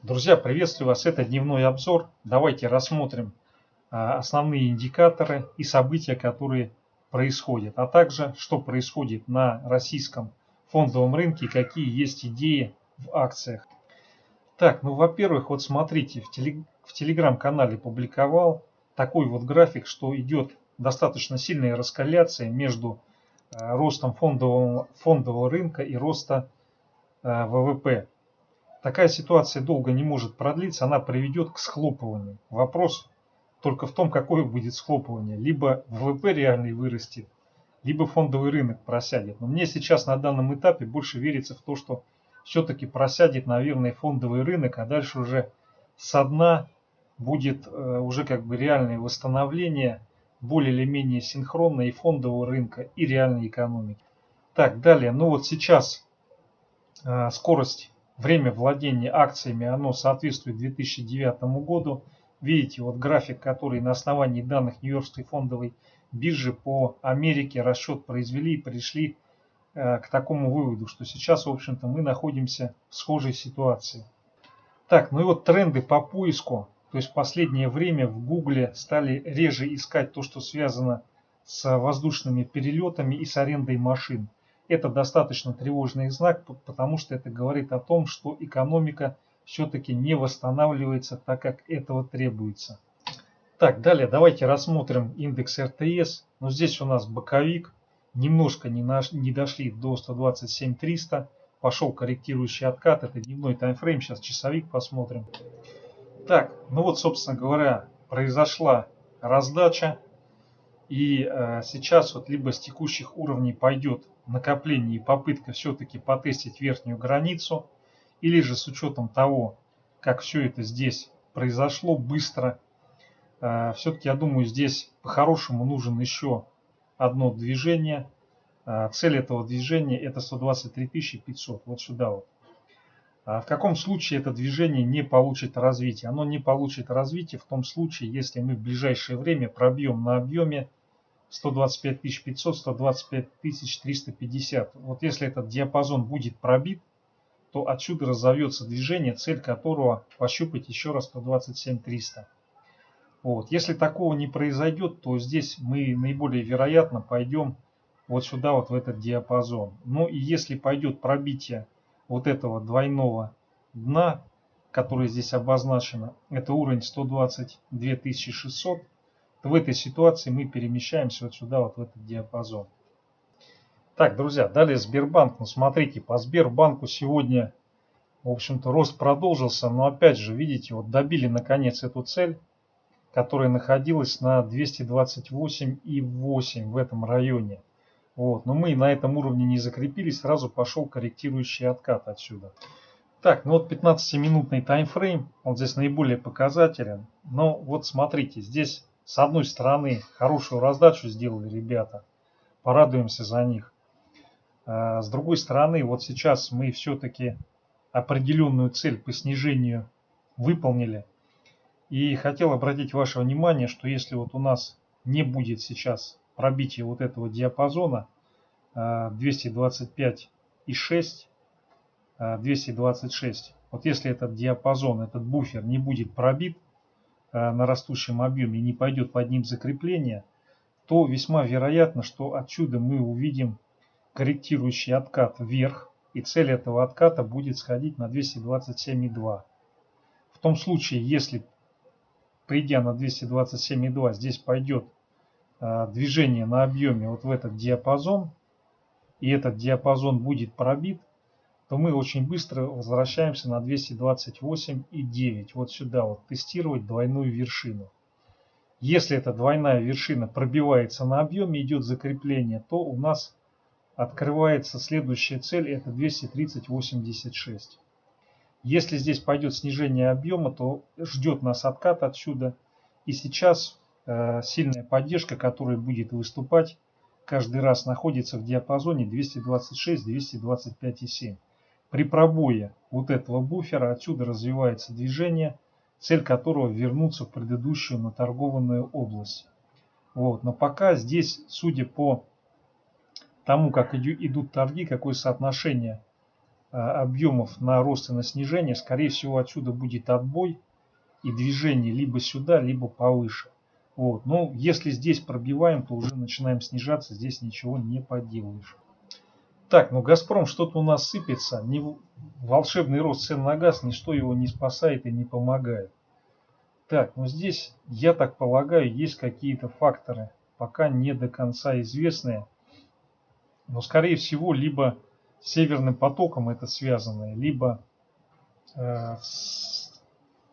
Друзья, приветствую вас. Это дневной обзор. Давайте рассмотрим основные индикаторы и события, которые происходят, а также что происходит на российском фондовом рынке и какие есть идеи в акциях. Так, ну, во-первых, вот смотрите, в телеграм-канале публиковал такой вот график, что идет достаточно сильная раскорреляция между ростом фондового рынка и роста ВВП. Такая ситуация долго не может продлиться, она приведет к схлопыванию. Вопрос только в том, какое будет схлопывание. Либо ВВП реальный вырастет, либо фондовый рынок просядет. Но мне сейчас на данном этапе больше верится в то, что все-таки просядет, наверное, фондовый рынок, а дальше уже со дна будет уже как бы реальное восстановление, более или менее синхронно и фондового рынка, и реальной экономики. Так, далее. Ну вот сейчас скорость, время владения акциями, оно соответствует 2009 году. Видите, вот график, который на основании данных Нью-Йоркской фондовой биржи по Америке расчет произвели и пришли к такому выводу, что сейчас, в общем-то, мы находимся в схожей ситуации. Так, ну и вот тренды по поиску. То есть в последнее время в Гугле стали реже искать то, что связано с воздушными перелетами и с арендой машин. Это достаточно тревожный знак, потому что это говорит о том, что экономика все-таки не восстанавливается так, как этого требуется. Так, далее давайте рассмотрим индекс РТС. Но здесь у нас боковик. Немножко не дошли до 127 300. Пошел корректирующий откат. Это дневной таймфрейм. Сейчас часовик посмотрим. Так, ну вот, собственно говоря, произошла раздача. И сейчас вот либо с текущих уровней пойдет накопление и попытка все-таки потестить верхнюю границу, или же с учетом того, как все это здесь произошло быстро, все-таки я думаю, здесь по-хорошему нужен еще одно движение. Цель этого движения это 123 500, вот сюда вот. В каком случае это движение не получит развития? Оно не получит развития в том случае, если мы в ближайшее время пробьем на объеме 125 500, 125 350. Вот если этот диапазон будет пробит, то отсюда разовьется движение, цель которого пощупать еще раз 127 300. Вот. Если такого не произойдет, то здесь мы наиболее вероятно пойдем вот сюда, вот в этот диапазон. Ну и если пойдет пробитие вот этого двойного дна, которое здесь обозначено, это уровень 122 600, то в этой ситуации мы перемещаемся вот сюда, вот в этот диапазон. Так, друзья, далее Сбербанк. Ну, смотрите, по Сбербанку сегодня, в общем-то, рост продолжился, но опять же, видите, вот добили наконец эту цель, которая находилась на 228,8 в этом районе. Вот, но мы на этом уровне не закрепились, сразу пошел корректирующий откат отсюда. Так, ну вот 15-минутный таймфрейм, он здесь наиболее показателен. Но вот смотрите, здесь с одной стороны хорошую раздачу сделали ребята, порадуемся за них. С другой стороны, вот сейчас мы все-таки определенную цель по снижению выполнили. И хотел обратить ваше внимание, что если вот у нас не будет сейчас пробития вот этого диапазона 225,6, 226, вот если этот диапазон, этот буфер не будет пробит на растущем объеме и не пойдет под ним закрепление, то весьма вероятно, что отсюда мы увидим корректирующий откат вверх, и цель этого отката будет сходить на 227,2. В том случае, если придя на 227,2, здесь пойдет движение на объеме вот в этот диапазон, и этот диапазон будет пробит, то мы очень быстро возвращаемся на 228,9. Вот сюда вот тестировать двойную вершину. Если эта двойная вершина пробивается на объеме, идет закрепление, то у нас открывается следующая цель, это 230,86. Если здесь пойдет снижение объема, то ждет нас откат отсюда. И сейчас сильная поддержка, которая будет выступать, каждый раз находится в диапазоне 226-225,7. При пробое вот этого буфера отсюда развивается движение, цель которого вернуться в предыдущую наторгованную область. Вот. Но пока здесь, судя по тому, как идут торги, какое соотношение объемов на рост и на снижение, скорее всего отсюда будет отбой и движение либо сюда, либо повыше. Вот. Но если здесь пробиваем, то уже начинаем снижаться, здесь ничего не поделаешь. Так, ну Газпром что-то у нас сыпется, волшебный рост цен на газ, ничто его не спасает и не помогает. Так, ну здесь, я так полагаю, есть какие-то факторы, пока не до конца известные, но скорее всего либо с Северным потоком это связано, либо с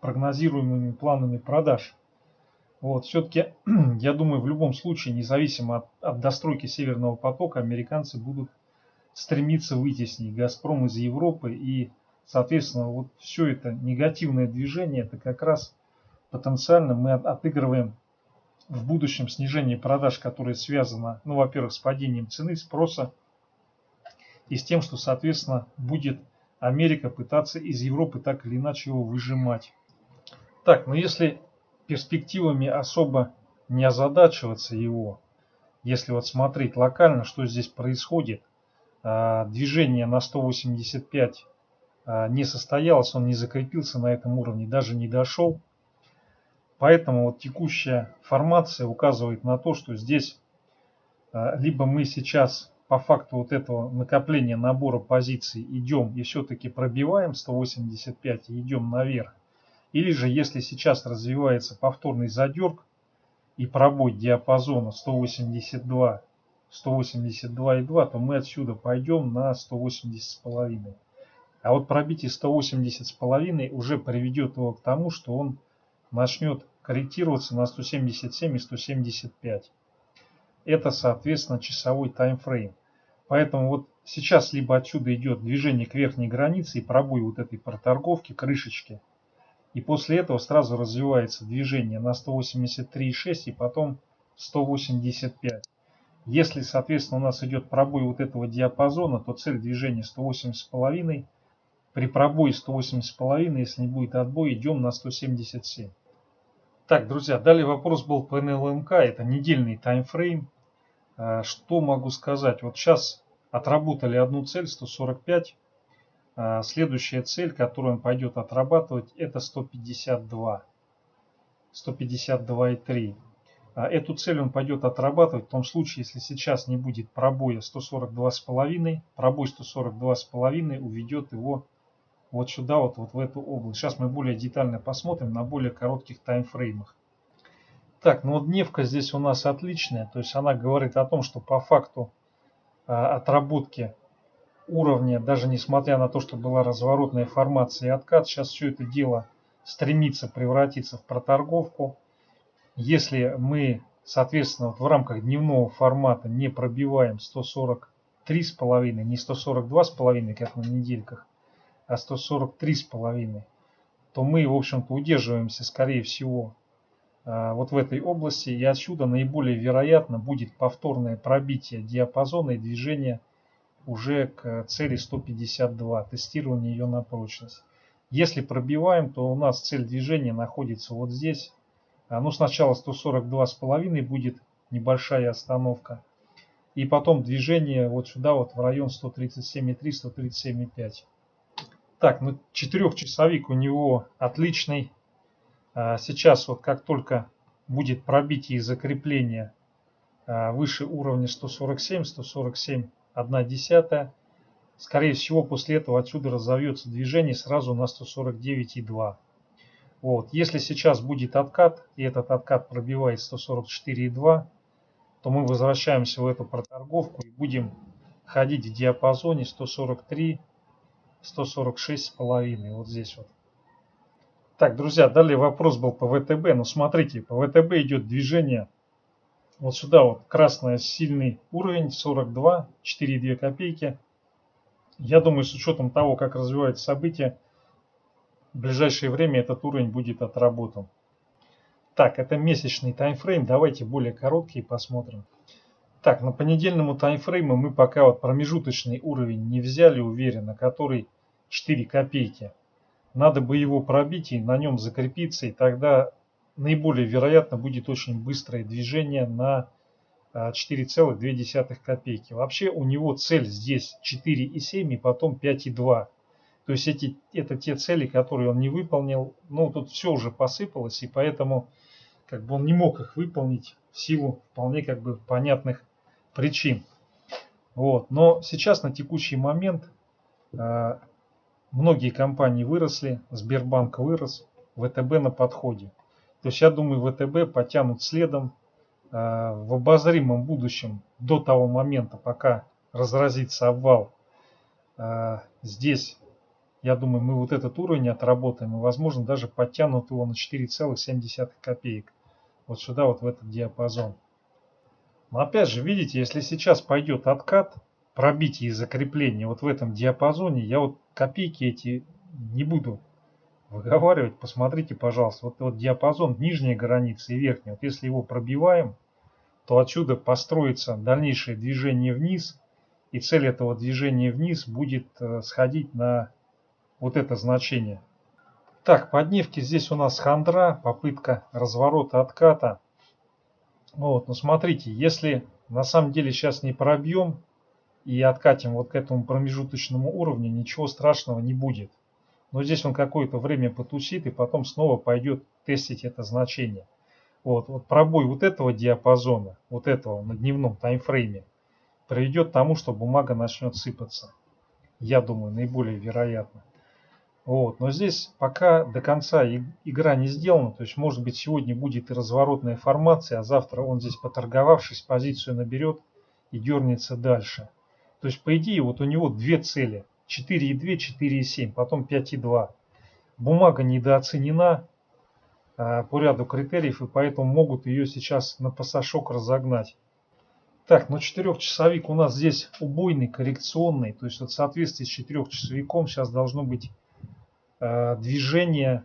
прогнозируемыми планами продаж. Вот, все-таки, я думаю, в любом случае, независимо от достройки Северного потока, американцы будут стремиться вытеснить Газпром из Европы. И, соответственно, вот все это негативное движение, это как раз потенциально мы отыгрываем в будущем снижение продаж, которое связано, ну, во-первых, с падением цены, спроса, и с тем, что, соответственно, будет Америка пытаться из Европы так или иначе его выжимать. Так, но если перспективами особо не озадачиваться его, если вот смотреть локально, что здесь происходит, движение на 185 не состоялось, он не закрепился на этом уровне, даже не дошел. Поэтому вот текущая формация указывает на то, что здесь либо мы сейчас по факту вот этого накопления набора позиций идем и все-таки пробиваем 185 и идем наверх. Или же если сейчас развивается повторный задерг и пробой диапазона 182, 182,2, то мы отсюда пойдем на 180,5. А вот пробитие 180,5 уже приведет его к тому, что он начнет корректироваться на 177 и 175. Это, соответственно, часовой таймфрейм. Поэтому вот сейчас либо отсюда идет движение к верхней границе и пробой вот этой проторговки, крышечки. И после этого сразу развивается движение на 183,6 и потом 185. Если, соответственно, у нас идет пробой вот этого диапазона, то цель движения 180,5. При пробое 180,5, если не будет отбоя, идем на 177. Так, друзья, далее вопрос был по НЛМК, это недельный таймфрейм. Что могу сказать? Вот сейчас отработали одну цель 145. Следующая цель, которую он пойдет отрабатывать, это 152. 152,3. Эту цель он пойдет отрабатывать в том случае, если сейчас не будет пробоя 142,5. Пробой 142,5 уведет его вот сюда, вот в эту область. Сейчас мы более детально посмотрим на более коротких таймфреймах. Так, ну вот дневка здесь у нас отличная. То есть она говорит о том, что по факту отработки уровня, даже несмотря на то, что была разворотная формация и откат, сейчас все это дело стремится превратиться в проторговку. Если мы, соответственно, вот в рамках дневного формата не пробиваем 143,5, не 142,5, как на недельках, а 143,5, то мы, в общем-то, удерживаемся, скорее всего, вот в этой области. И отсюда наиболее вероятно будет повторное пробитие диапазона и движение уже к цели 152, тестирование ее на прочность. Если пробиваем, то у нас цель движения находится вот здесь. Ну, сначала 142,5 будет небольшая остановка. И потом движение вот сюда, вот в район 137,3, 137,5. Так, ну 4-часовик у него отличный. Сейчас вот как только будет пробитие и закрепление выше уровня 147, 147,1, скорее всего после этого отсюда разовьется движение сразу на 149,2. Вот. Если сейчас будет откат, и этот откат пробивает 144,2, то мы возвращаемся в эту проторговку и будем ходить в диапазоне 143, 146,5. Вот здесь вот. Так, друзья, далее вопрос был по ВТБ. Ну, смотрите, по ВТБ идет движение вот сюда вот. Красный сильный уровень 42, 4,2 копейки. Я думаю, с учетом того, как развиваются события, в ближайшее время этот уровень будет отработан. Так, это месячный таймфрейм. Давайте более короткий посмотрим. Так, на понедельному таймфрейму мы пока вот промежуточный уровень не взяли уверенно, который 4 копейки. Надо бы его пробить и на нем закрепиться, и тогда наиболее вероятно будет очень быстрое движение на 4,2 копейки. Вообще у него цель здесь 4,7 и потом 5,2. То есть это те цели, которые он не выполнил. Ну, тут все уже посыпалось, и поэтому как бы он не мог их выполнить в силу вполне как бы понятных причин. Вот. Но сейчас на текущий момент многие компании выросли, Сбербанк вырос, ВТБ на подходе. То есть я думаю, ВТБ потянут следом в обозримом будущем до того момента, пока разразится обвал. Здесь, я думаю, мы вот этот уровень отработаем и, возможно, даже подтянут его на 4,7 копеек. Вот сюда, вот в этот диапазон. Но опять же, видите, если сейчас пойдет откат, пробитие и закрепление вот в этом диапазоне, я вот копейки эти не буду выговаривать. Посмотрите, пожалуйста, вот диапазон нижней границы и верхней. Вот если его пробиваем, то отсюда построится дальнейшее движение вниз. И цель этого движения вниз будет сходить на вот это значение. Так, по дневке здесь у нас хандра, попытка разворота отката. Вот, но смотрите, если на самом деле сейчас не пробьем и откатим вот к этому промежуточному уровню, ничего страшного не будет. Но здесь он какое-то время потусит и потом снова пойдет тестить это значение. Вот пробой вот этого диапазона, вот этого на дневном таймфрейме, приведет к тому, что бумага начнет сыпаться. Я думаю, наиболее вероятно. Вот. Но здесь пока до конца игра не сделана. То есть, может быть, сегодня будет и разворотная формация, а завтра он здесь, поторговавшись, позицию наберет и дернется дальше. То есть, по идее, вот у него две цели. 4,2, 4,7, потом 5,2. Бумага недооценена по ряду критериев, и поэтому могут ее сейчас на пасашок разогнать. Так, но 4-часовик у нас здесь убойный, коррекционный. То есть, вот в соответствии с 4-часовиком сейчас должно быть движение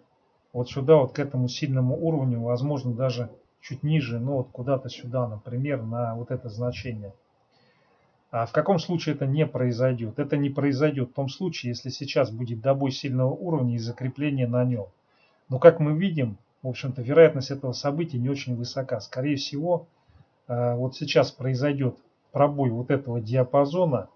вот сюда, вот к этому сильному уровню, возможно даже чуть ниже, но вот куда-то сюда, например, на вот это значение. А в каком случае это не произойдет? Это не произойдет в том случае, если сейчас будет добой сильного уровня и закрепление на нем. Но как мы видим, в общем-то, вероятность этого события не очень высока. Скорее всего, вот сейчас произойдет пробой вот этого диапазона,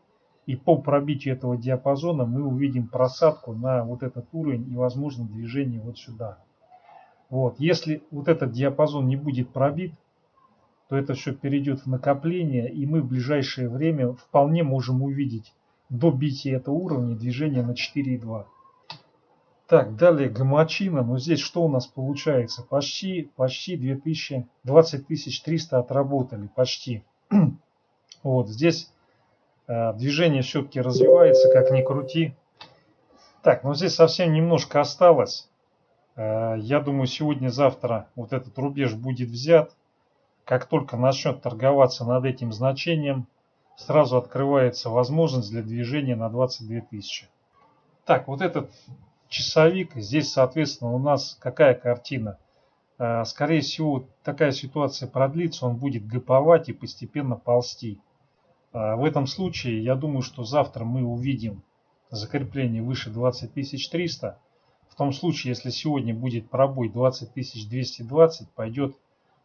и по пробитию этого диапазона мы увидим просадку на вот этот уровень и, возможно, движение вот сюда. Вот. Если вот этот диапазон не будет пробит, то это все перейдет в накопление, и мы в ближайшее время вполне можем увидеть до бития этого уровня движение на 4,2. Так, далее гамачина. Но здесь что у нас получается? Почти 20 300 отработали. Почти. Вот здесь движение все-таки развивается, как ни крути. Так, но здесь совсем немножко осталось. Я думаю, сегодня-завтра вот этот рубеж будет взят. Как только начнет торговаться над этим значением, сразу открывается возможность для движения на 22 тысячи. Так, вот этот часовик. Здесь, соответственно, у нас какая картина? Скорее всего, такая ситуация продлится, он будет гэповать и постепенно ползти. В этом случае, я думаю, что завтра мы увидим закрепление выше 20 300. В том случае, если сегодня будет пробой 20 220, пойдет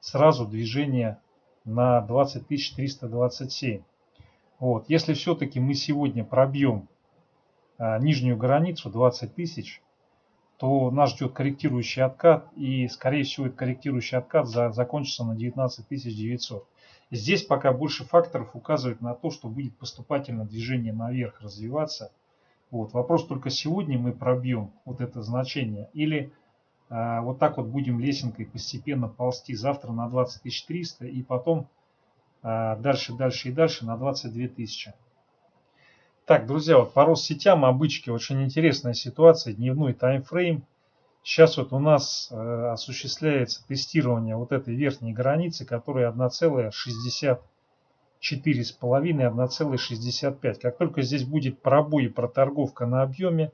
сразу движение на 20 327. Вот. Если все-таки мы сегодня пробьем нижнюю границу 20 тысяч, то нас ждет корректирующий откат, и скорее всего этот корректирующий откат закончится на 19 900. Здесь пока больше факторов указывает на то, что будет поступательное движение наверх развиваться. Вот. Вопрос только сегодня мы пробьем вот это значение или вот так вот будем лесенкой постепенно ползти завтра на 20 300 и потом дальше и дальше на 22 тысячи. Так, друзья, вот по Россетям, обычки, очень интересная ситуация, дневной таймфрейм. Сейчас вот у нас осуществляется тестирование вот этой верхней границы, которая 1,64,5, 1,65. Как только здесь будет пробой и проторговка на объеме,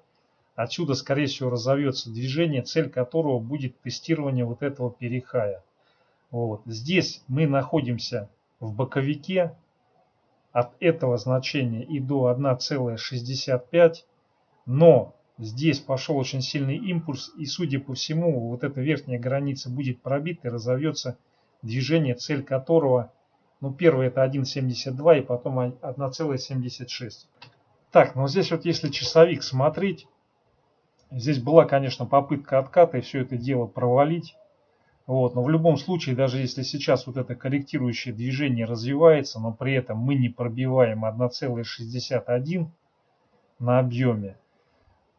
отсюда, скорее всего, разовьется движение, цель которого будет тестирование вот этого перехая. Вот. Здесь мы находимся в боковике от этого значения и до 1,65, но здесь пошел очень сильный импульс, и, судя по всему, вот эта верхняя граница будет пробита и разовьется движение, цель которого Ну, первый это 1,72 и потом 1,76. Так, ну здесь вот если часовик смотреть, здесь была, конечно, попытка отката и все это дело провалить. Вот, но в любом случае, даже если сейчас вот это корректирующее движение развивается, но при этом мы не пробиваем 1,61 на объеме,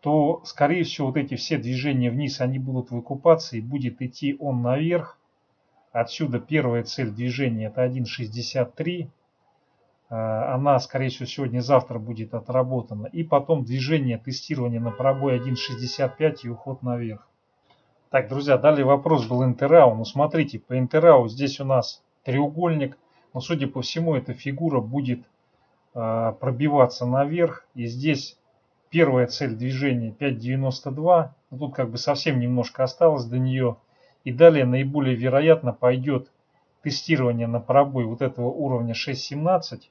то, скорее всего, вот эти все движения вниз, они будут выкупаться и будет идти он наверх. Отсюда первая цель движения это 1,63. Она, скорее всего, сегодня-завтра будет отработана. И потом движение, тестирование на пробой 1,65 и уход наверх. Так, друзья, далее вопрос был Интерау. Ну, смотрите, по Интерау здесь у нас треугольник. Но, судя по всему, эта фигура будет пробиваться наверх. И здесь первая цель движения 5,92. Ну, тут как бы совсем немножко осталось до нее. И далее наиболее вероятно пойдет тестирование на пробой вот этого уровня 6,17.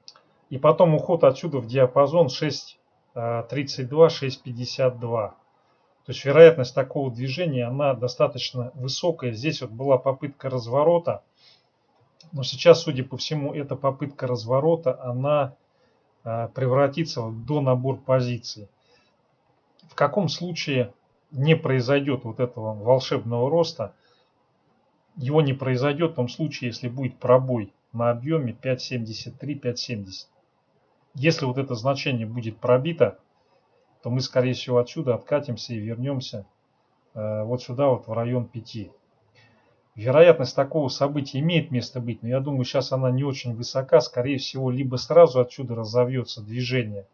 И потом уход отсюда в диапазон 6,32, 6,52. То есть вероятность такого движения, она достаточно высокая. Здесь вот была попытка разворота. Но сейчас, судя по всему, эта попытка разворота, она превратится в донабор позиций. В каком случае не произойдет вот этого волшебного роста? Его не произойдет в том случае, если будет пробой на объеме 5,73, 5,70. Если вот это значение будет пробито, то мы, скорее всего, отсюда откатимся и вернемся вот сюда, вот в район 5. Вероятность такого события имеет место быть, но я думаю, сейчас она не очень высока. Скорее всего, либо сразу отсюда разовьется движение,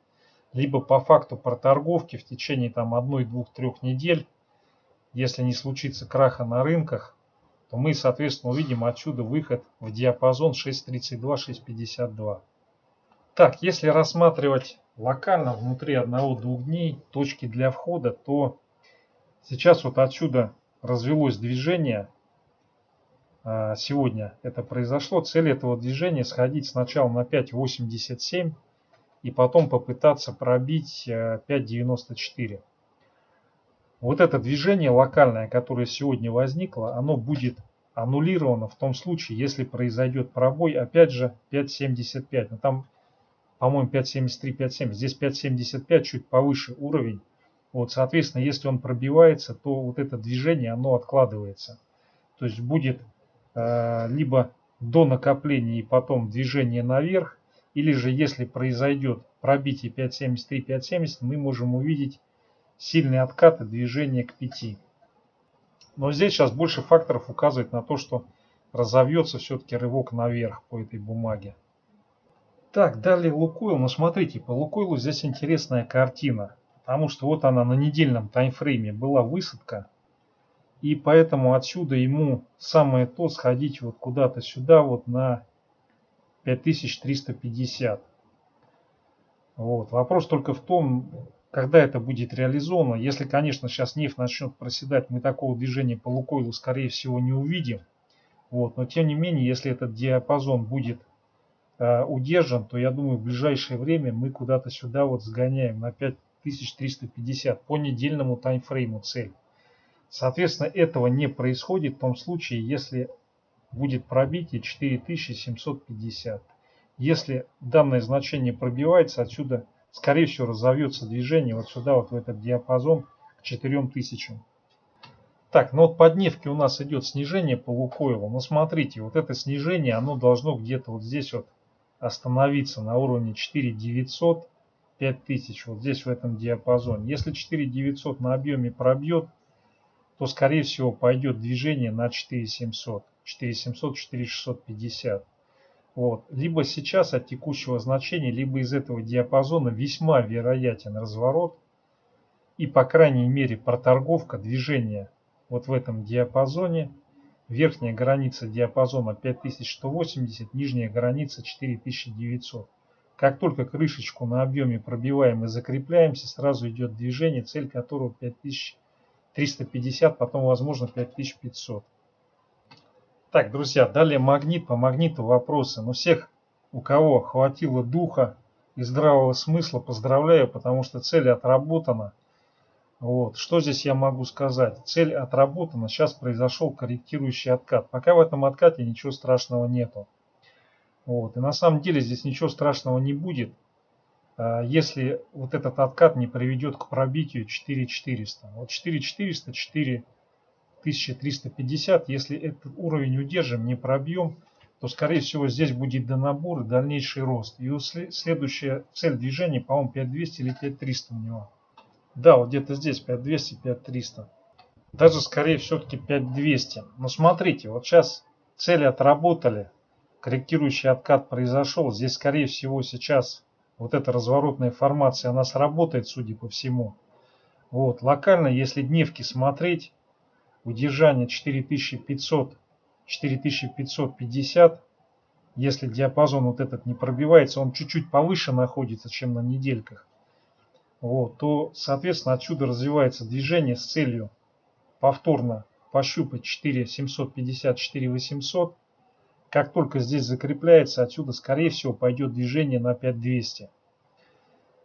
либо по факту проторговки в течение там 1, 2, 3 недель, если не случится краха на рынках, то мы, соответственно, увидим отсюда выход в диапазон 6.32, 6.52. Так, если рассматривать локально внутри 1-2 дней точки для входа, то сейчас вот отсюда развелось движение. Сегодня это произошло. Цель этого движения сходить сначала на 5.87 и потом попытаться пробить 5.94. Вот это движение локальное, которое сегодня возникло, оно будет аннулировано в том случае, если произойдет пробой, опять же, 5.75. Но там, по-моему, 5.73, 5.70. Здесь 5.75 чуть повыше уровень. Вот, соответственно, если он пробивается, то вот это движение, оно откладывается. То есть будет либо до накопления и потом движение наверх, или же если произойдет пробитие 5.73, 5.70, мы можем увидеть сильный откат и движение к 5. Но здесь сейчас больше факторов указывает на то, что разовьется все-таки рывок наверх по этой бумаге. Так, далее Лукойл. Ну смотрите, по Лукойлу здесь интересная картина. Потому что вот она на недельном таймфрейме была высадка. И поэтому отсюда ему самое то сходить вот куда-то сюда вот на 5350. Вот. Вопрос только в том, когда это будет реализовано. Если, конечно, сейчас нефть начнет проседать, мы такого движения по Лукойлу, скорее всего, не увидим. Вот. Но тем не менее, если этот диапазон будет удержан, то я думаю, в ближайшее время мы куда-то сюда вот сгоняем на 5350 по недельному таймфрейму цель. Соответственно, этого не происходит в том случае, если будет пробитие 4750. Если данное значение пробивается, отсюда, скорее всего, разовьется движение вот сюда, вот в этот диапазон к 4000. Так, ну вот по дневке у нас идет снижение по Лукойлу. Но смотрите, вот это снижение, оно должно где-то вот здесь вот остановиться на уровне 4900, 5000, вот здесь в этом диапазоне. Если 4900 на объеме пробьет, то скорее всего пойдет движение на 4700, 4700, 4650. Вот. Либо сейчас от текущего значения, либо из этого диапазона весьма вероятен разворот и по крайней мере проторговка движения вот в этом диапазоне. Верхняя граница диапазона 5180, нижняя граница 4900. Как только крышечку на объеме пробиваем и закрепляемся, сразу идет движение, цель которого 5350, потом возможно 5500. Так, друзья, далее магнит. По магниту вопросы. Но всех, у кого хватило духа и здравого смысла, поздравляю, потому что цель отработана. Вот. Что здесь я могу сказать? Цель отработана, сейчас произошел корректирующий откат. Пока в этом откате ничего страшного нету. Вот. И на самом деле здесь ничего страшного не будет, если вот этот откат не приведет к пробитию 4400. Вот 4400, 4350, если этот уровень удержим, не пробьем, то скорее всего здесь будет донабор и дальнейший рост. И следующая цель движения, по-моему, 5200 или 5300 у него. Да, вот где-то здесь 5200, 5300. Даже скорее все-таки 5200. Но смотрите, вот сейчас цели отработали, корректирующий откат произошел. Здесь скорее всего сейчас вот эта разворотная формация, она сработает, судя по всему. Вот, локально, если дневки смотреть, удержание 4500, 4550, если диапазон вот этот не пробивается, он чуть-чуть повыше находится, чем на недельках, вот, то, соответственно, отсюда развивается движение с целью повторно пощупать 4750, 4800. Как только здесь закрепляется, отсюда, скорее всего, пойдет движение на 5200.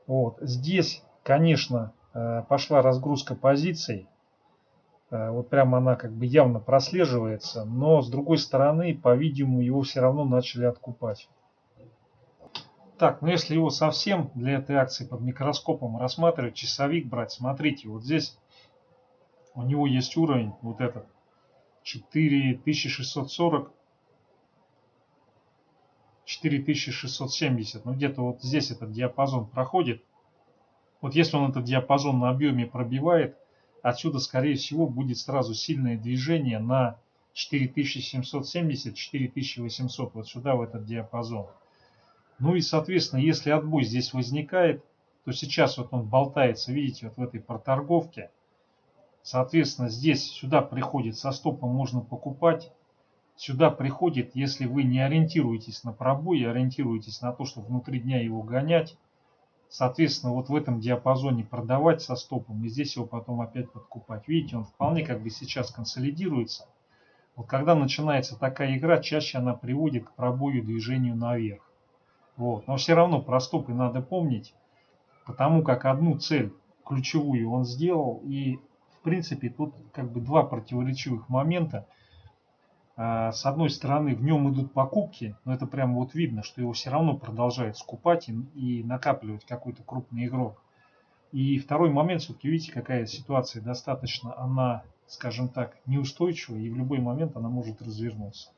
Вот. Здесь, конечно, пошла разгрузка позиций. Вот прямо она как бы явно прослеживается, но с другой стороны, по-видимому, его все равно начали откупать. Так, ну если его совсем для этой акции под микроскопом рассматривать, часовик брать, смотрите, вот здесь у него есть уровень, вот этот, 4640, 4670, ну где-то вот здесь этот диапазон проходит. Вот если он этот диапазон на объеме пробивает, отсюда, скорее всего, будет сразу сильное движение на 4770, 4800, вот сюда, в этот диапазон. Ну и, соответственно, если отбой здесь возникает, то сейчас вот он болтается, видите, вот в этой проторговке. Соответственно, здесь сюда приходит, со стопом можно покупать. Сюда приходит, если вы не ориентируетесь на пробой, а ориентируетесь на то, что внутри дня его гонять. Соответственно, вот в этом диапазоне продавать со стопом и здесь его потом опять подкупать. Видите, он вполне как бы сейчас консолидируется. Вот когда начинается такая игра, чаще она приводит к пробою, движению наверх. Вот. Но все равно про стопы надо помнить, потому как одну цель ключевую он сделал. И в принципе тут как бы два противоречивых момента. С одной стороны, в нем идут покупки, но это прямо вот видно, что его все равно продолжает скупать и накапливать какой-то крупный игрок. И второй момент, все-таки видите, какая ситуация достаточно, она, скажем так, неустойчивая, и в любой момент она может развернуться.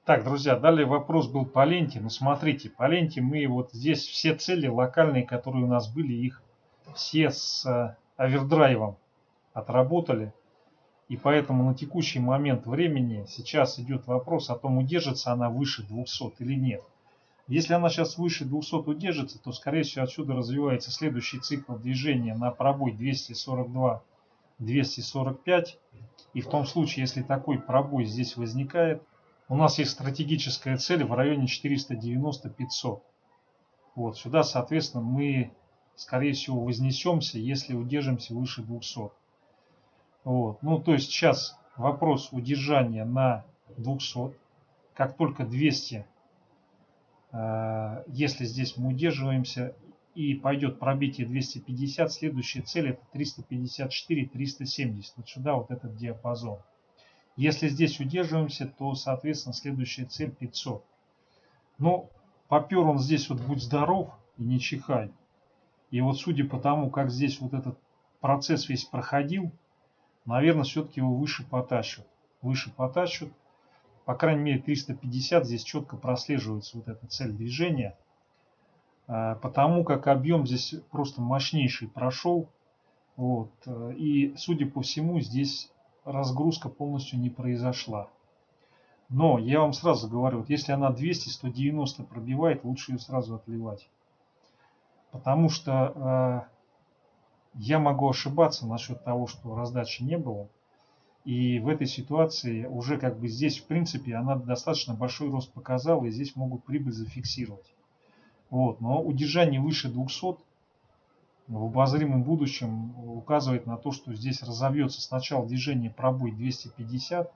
Так, друзья, далее вопрос был по ленте. Ну, смотрите, по ленте мы вот здесь все цели локальные, которые у нас были, их все с овердрайвом отработали. И поэтому на текущий момент времени сейчас идет вопрос о том, удержится она выше 200 или нет. Если она сейчас выше 200 удержится, то скорее всего отсюда развивается следующий цикл движения на пробой 242-245. И в том случае, если такой пробой здесь возникает, у нас есть стратегическая цель в районе 490-500. Вот сюда, соответственно, мы скорее всего вознесемся, если удержимся выше 200. Вот. Ну, то есть сейчас вопрос удержания на 200. Как только 200, если здесь мы удерживаемся и пойдет пробитие 250, следующая цель это 354-370. Вот сюда вот этот диапазон. Если здесь удерживаемся, то, соответственно, следующая цель 500. Но попер он здесь вот будь здоров и не чихай. И вот судя по тому, как здесь вот этот процесс весь проходил, наверное, все-таки его выше потащат. Выше потащат. По крайней мере, 350 здесь четко прослеживается вот эта цель движения. Потому как объем здесь просто мощнейший прошел. Вот. И, судя по всему, здесь разгрузка полностью не произошла. Но я вам сразу говорю, вот если она 200-190 пробивает, лучше ее сразу отливать. Потому что я могу ошибаться насчет того, что раздачи не было. И в этой ситуации уже как бы здесь, в принципе, она достаточно большой рост показала, и здесь могут прибыль зафиксировать. Вот. Но удержание выше 200 в обозримом будущем указывает на то, что здесь разовьется сначала движение пробой 250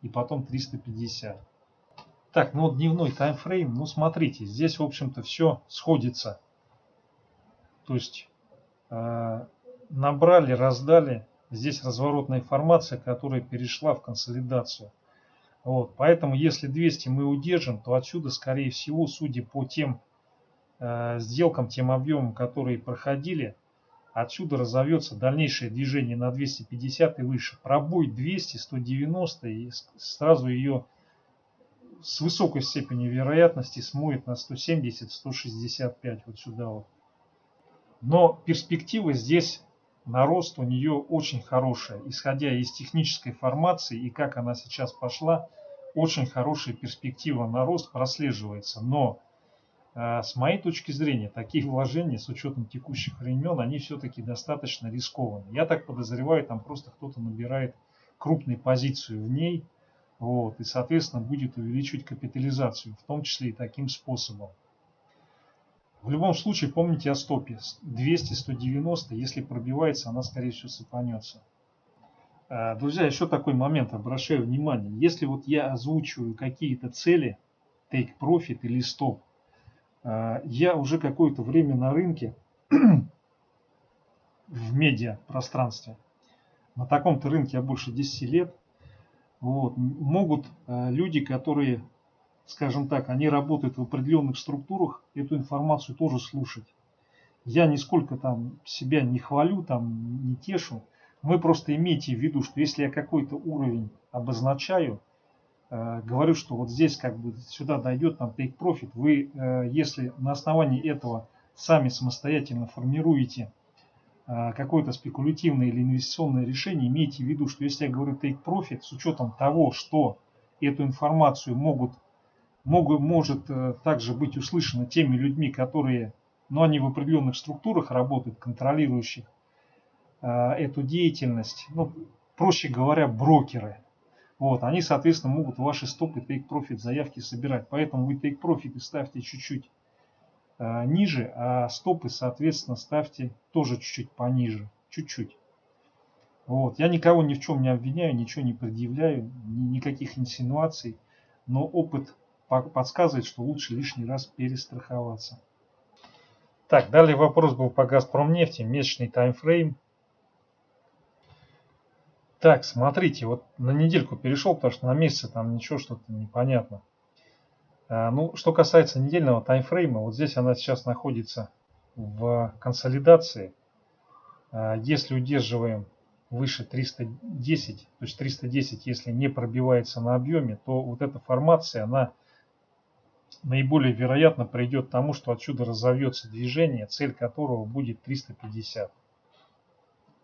и потом 350. Так, ну вот дневной таймфрейм, ну смотрите, здесь в общем-то все сходится. То есть набрали, раздали. Здесь разворотная формация, которая перешла в консолидацию. Вот, поэтому если 200 мы удержим, то отсюда, скорее всего, судя по тем сделкам, тем объемам, которые проходили, отсюда разовьется дальнейшее движение на 250 и выше. Пробой 200, 190 и сразу ее с высокой степенью вероятности смоет на 170, 165 вот сюда вот. Но перспектива здесь на рост у нее очень хорошая. Исходя из технической формации и как она сейчас пошла, очень хорошая перспектива на рост прослеживается. Но с моей точки зрения, такие вложения с учетом текущих времен, они все-таки достаточно рискованы. Я так подозреваю, там просто кто-то набирает крупную позицию в ней, вот, и, соответственно, будет увеличивать капитализацию, в том числе и таким способом. В любом случае, помните о стопе. 200-190, если пробивается, она, скорее всего, сыпанется. Друзья, еще такой момент, обращаю внимание. Если вот я озвучиваю какие-то цели, take profit или стоп, я уже какое-то время на рынке, в медиапространстве. На таком-то рынке я больше 10 лет. Вот, могут люди, которые, скажем так, они работают в определенных структурах, эту информацию тоже слушать. Я нисколько там себя не хвалю, там не тешу. Вы просто имейте в виду, что если я какой-то уровень обозначаю, говорю, что вот здесь как бы сюда дойдет там take profit, вы если на основании этого сами самостоятельно формируете какое-то спекулятивное или инвестиционное решение, имейте в виду, что если я говорю take profit, с учетом того, что эту информацию может также быть услышана теми людьми, которые, ну, они в определенных структурах работают, контролирующих эту деятельность, ну, проще говоря, брокеры. Вот, они, соответственно, могут ваши стопы take profit заявки собирать. Поэтому вы take profit ставьте чуть-чуть ниже, а стопы, соответственно, ставьте тоже чуть-чуть пониже. Чуть-чуть. Вот. Я никого ни в чем не обвиняю, ничего не предъявляю, никаких инсинуаций. Но опыт подсказывает, что лучше лишний раз перестраховаться. Так, далее вопрос был по Газпромнефти, месячный таймфрейм. Так, смотрите, вот на недельку перешел, потому что на месяце там ничего, что-то непонятно. Ну, что касается недельного таймфрейма, вот здесь она сейчас находится в консолидации. Если удерживаем выше 310, то есть 310, если не пробивается на объеме, то вот эта формация, она наиболее вероятно придет к тому, что отсюда разовьется движение, цель которого будет 350.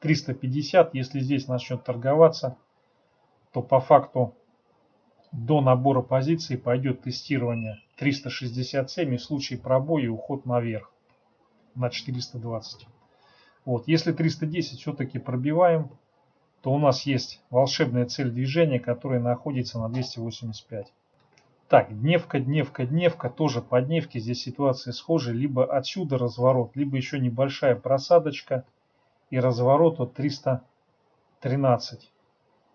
350, если здесь начнет торговаться, то по факту до набора позиций пойдет тестирование 367 и в случае пробоя уход наверх на 420. Вот, если 310 все-таки пробиваем, то у нас есть волшебная цель движения, которая находится на 285. Так, дневка, тоже по дневке здесь ситуация схожая. Либо отсюда разворот, либо еще небольшая просадочка и разворот от 313.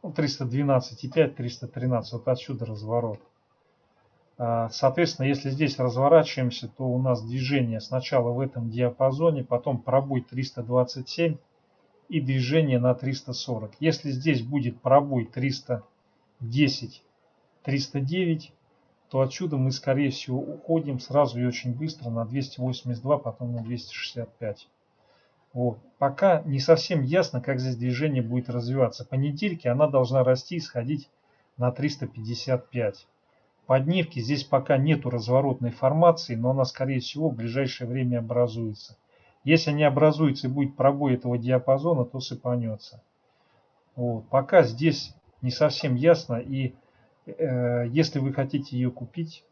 Ну, 312,5, 313, вот отсюда разворот. Соответственно, если здесь разворачиваемся, то у нас движение сначала в этом диапазоне, потом пробой 327 и движение на 340. Если здесь будет пробой 310, 309, то отсюда мы, скорее всего, уходим сразу и очень быстро на 282, потом на 265. Вот. Пока не совсем ясно, как здесь движение будет развиваться. По недельке она должна расти и сходить на 355. По дневке здесь пока нету разворотной формации, но она, скорее всего, в ближайшее время образуется. Если не образуется и будет пробой этого диапазона, то сыпанется. Вот. Пока здесь не совсем ясно, и если вы хотите ее купить,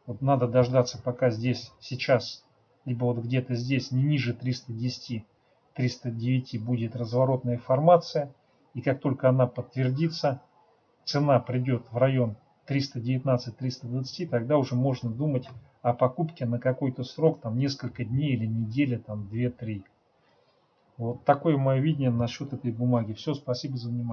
вот надо дождаться, пока здесь сейчас, либо вот где-то здесь не ниже 310, 309 будет разворотная формация, и как только она подтвердится, цена придет в район 319-320, тогда уже можно думать о покупке на какой-то срок, там несколько дней или недели, там 2-3. Вот такое мое видение насчет этой бумаги. Все, спасибо за внимание.